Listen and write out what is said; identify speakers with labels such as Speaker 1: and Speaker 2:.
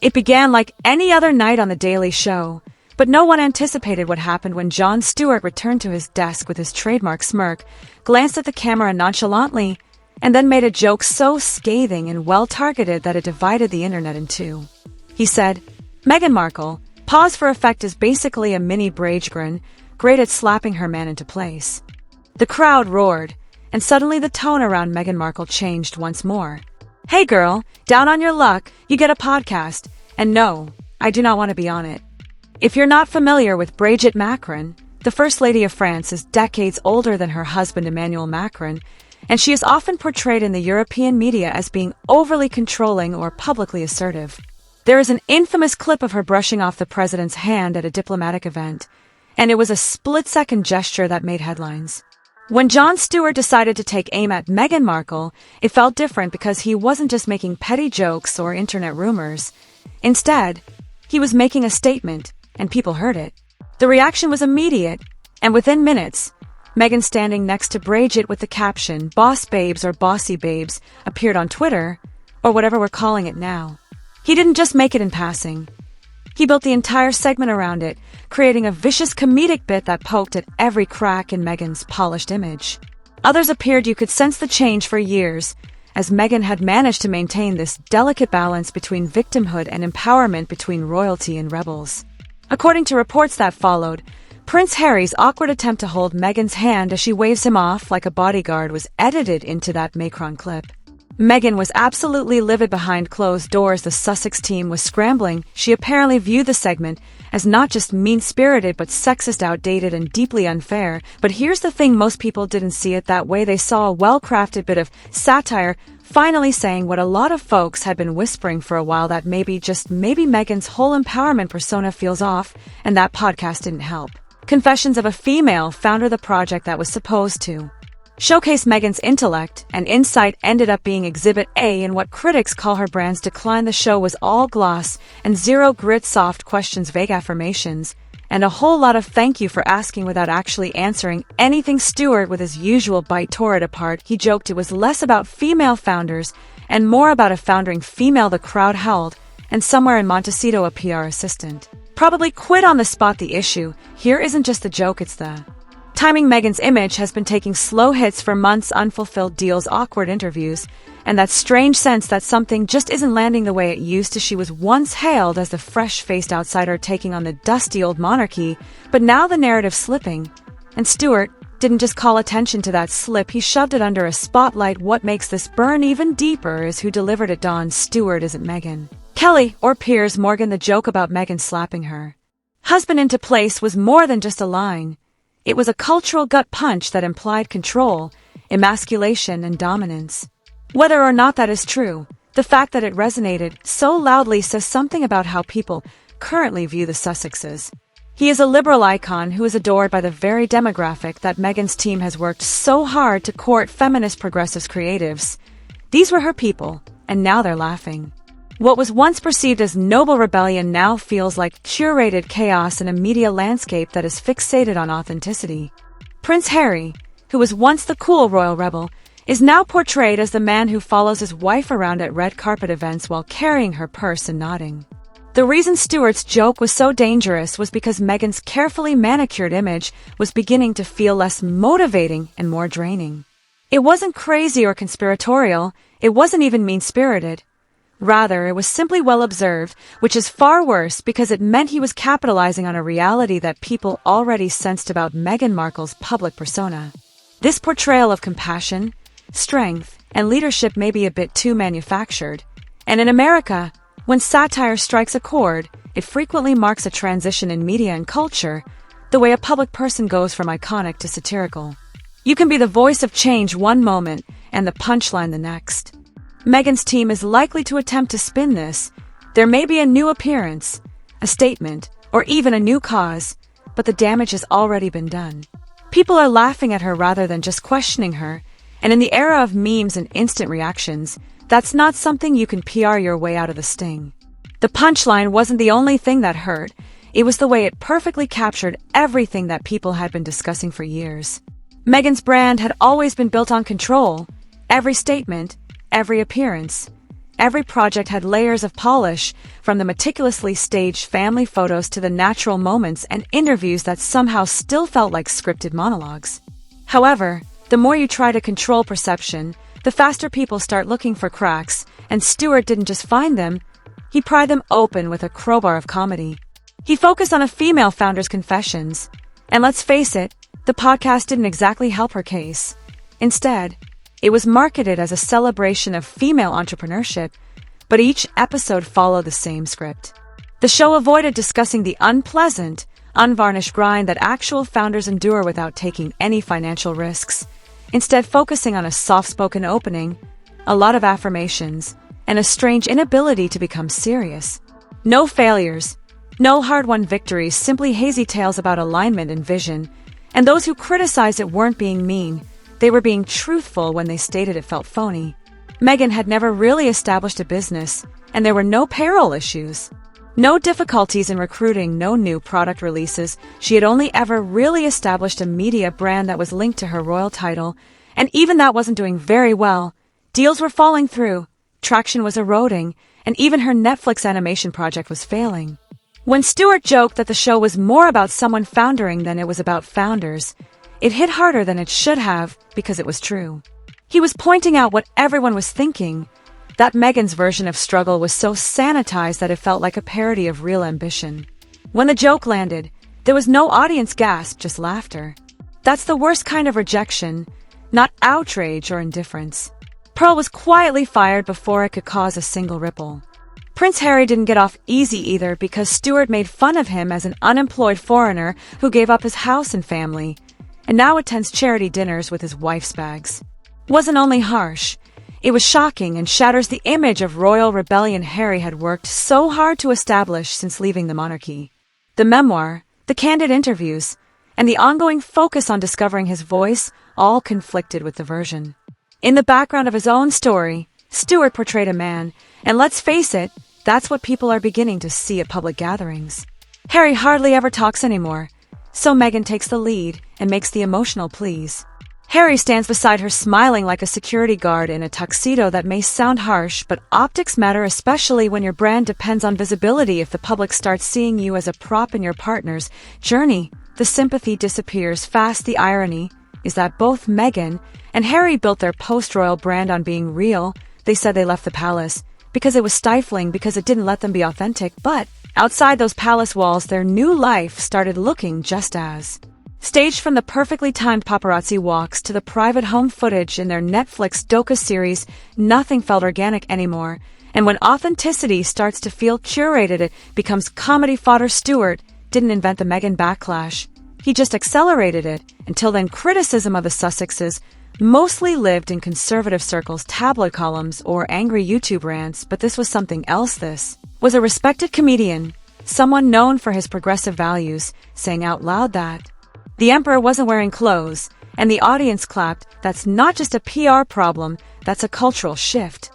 Speaker 1: It began like any other night on The Daily Show, but no one anticipated what happened when Jon Stewart returned to his desk with his trademark smirk, glanced at the camera nonchalantly, and then made a joke so scathing and well-targeted that it divided the internet in two. He said, "Meghan Markle, pause for effect, is basically a mini Brigitte, great at slapping her man into place." The crowd roared, and suddenly the tone around Meghan Markle changed once more. "Hey girl, down on your luck, you get a podcast, and no, I do not want to be on it." If you're not familiar with Brigitte Macron, the First Lady of France is decades older than her husband Emmanuel Macron, and she is often portrayed in the European media as being overly controlling or publicly assertive. There is an infamous clip of her brushing off the president's hand at a diplomatic event, and it was a split-second gesture that made headlines. When Jon Stewart decided to take aim at Meghan Markle, it felt different because he wasn't just making petty jokes or internet rumors. Instead, he was making a statement, and people heard it. The reaction was immediate, and within minutes, Meghan standing next to Brigitte with the caption, "Boss babes" or "Bossy babes," appeared on Twitter, or whatever we're calling it now. He didn't just make it in passing. He built the entire segment around it, creating a vicious comedic bit that poked at every crack in Meghan's polished image. Others appeared you could sense the change for years, as Meghan had managed to maintain this delicate balance between victimhood and empowerment, between royalty and rebels. According to reports that followed, Prince Harry's awkward attempt to hold Meghan's hand as she waves him off like a bodyguard was edited into that Macron clip. Meghan was absolutely livid behind closed doors. The Sussex team was scrambling. She apparently viewed the segment as not just mean-spirited but sexist, outdated, and deeply unfair. But here's the thing, most people didn't see it that way. They saw a well-crafted bit of satire, finally saying what a lot of folks had been whispering for a while, that maybe, just maybe, Meghan's whole empowerment persona feels off, and that podcast didn't help. Confessions of a female founder, the project that was supposed to showcase Meghan's intellect and insight, ended up being Exhibit A in what critics call her brand's decline. The show was all gloss and zero grit, soft questions, vague affirmations, and a whole lot of thank you for asking without actually answering anything. Stewart, with his usual bite, tore it apart. He joked it was less about female founders and more about a foundering female. The crowd howled, and somewhere in Montecito, a PR assistant probably quit on the spot. The issue here isn't just the joke, it's the timing. Meghan's image has been taking slow hits for months, unfulfilled deals, awkward interviews, and that strange sense that something just isn't landing the way it used to. She was once hailed as the fresh-faced outsider taking on the dusty old monarchy, but now the narrative's slipping, and Stewart didn't just call attention to that slip, he shoved it under a spotlight. What makes this burn even deeper is who delivered it. Jon Stewart isn't Meghan Kelly or Piers Morgan. The joke about Meghan slapping her husband into place was more than just a line. It was a cultural gut punch that implied control, emasculation, and dominance. Whether or not that is true, the fact that it resonated so loudly says something about how people currently view the Sussexes. He is a liberal icon who is adored by the very demographic that Meghan's team has worked so hard to court, feminist, progressives, creatives. These were her people, and now they're laughing. What was once perceived as noble rebellion now feels like curated chaos in a media landscape that is fixated on authenticity. Prince Harry, who was once the cool royal rebel, is now portrayed as the man who follows his wife around at red carpet events while carrying her purse and nodding. The reason Stewart's joke was so dangerous was because Meghan's carefully manicured image was beginning to feel less motivating and more draining. It wasn't crazy or conspiratorial, it wasn't even mean-spirited. Rather, it was simply well-observed, which is far worse because it meant he was capitalizing on a reality that people already sensed about Meghan Markle's public persona. This portrayal of compassion, strength, and leadership may be a bit too manufactured, and in America, when satire strikes a chord, it frequently marks a transition in media and culture, the way a public person goes from iconic to satirical. You can be the voice of change one moment and the punchline the next. Meghan's team is likely to attempt to spin this. There may be a new appearance, a statement, or even a new cause, but the damage has already been done. People are laughing at her rather than just questioning her, and in the era of memes and instant reactions, that's not something you can PR your way out of the sting. The punchline wasn't the only thing that hurt, it was the way it perfectly captured everything that people had been discussing for years. Meghan's brand had always been built on control, every statement, every appearance, Every project had layers of polish, from the meticulously staged family photos to the natural moments and interviews that somehow still felt like scripted monologues. However, the more you try to control perception, the faster people start looking for cracks, and Stewart didn't just find them, he pried them open with a crowbar of comedy. He focused on a female founder's confessions, and let's face it, the podcast didn't exactly help her case. Instead, it was marketed as a celebration of female entrepreneurship, but each episode followed the same script. The show avoided discussing the unpleasant, unvarnished grind that actual founders endure without taking any financial risks, instead focusing on a soft-spoken opening, a lot of affirmations, and a strange inability to become serious. No failures, no hard-won victories, simply hazy tales about alignment and vision, and those who criticized it weren't being mean, they were being truthful when they stated it felt phony. Meghan had never really established a business, and there were no payroll issues. No difficulties in recruiting, no new product releases. She had only ever really established a media brand that was linked to her royal title, and even that wasn't doing very well. Deals were falling through, traction was eroding, and even her Netflix animation project was failing. When Stewart joked that the show was more about someone foundering than it was about founders, it hit harder than it should have because it was true. He was pointing out what everyone was thinking, that Meghan's version of struggle was so sanitized that it felt like a parody of real ambition. When the joke landed, there was no audience gasp, just laughter. That's the worst kind of rejection, not outrage or indifference. Pearl was quietly fired before it could cause a single ripple. Prince Harry didn't get off easy either because Stewart made fun of him as an unemployed foreigner who gave up his house and family, and now attends charity dinners with his wife's bags. Wasn't only harsh, it was shocking and shatters the image of royal rebellion Harry had worked so hard to establish since leaving the monarchy. The memoir, the candid interviews, and the ongoing focus on discovering his voice all conflicted with the version. In the background of his own story, Stewart portrayed a man, and let's face it, that's what people are beginning to see at public gatherings. Harry hardly ever talks anymore, so Meghan takes the lead and makes the emotional pleas. Harry stands beside her smiling like a security guard in a tuxedo that may sound harsh, but optics matter, especially when your brand depends on visibility. If the public starts seeing you as a prop in your partner's journey, the sympathy disappears fast. The irony is that both Meghan and Harry built their post-royal brand on being real. They said they left the palace because it was stifling, because it didn't let them be authentic, but outside those palace walls, their new life started looking just as. Staged from the perfectly timed paparazzi walks to the private home footage in their Netflix docu-series, nothing felt organic anymore, and when authenticity starts to feel curated, it becomes comedy fodder. Stewart didn't invent the Meghan backlash, he just accelerated it. Until then, criticism of the Sussexes mostly lived in conservative circles, tabloid columns, or angry YouTube rants, but this was something else. This was a respected comedian, someone known for his progressive values, saying out loud that the emperor wasn't wearing clothes, and the audience clapped. That's not just a PR problem, that's a cultural shift.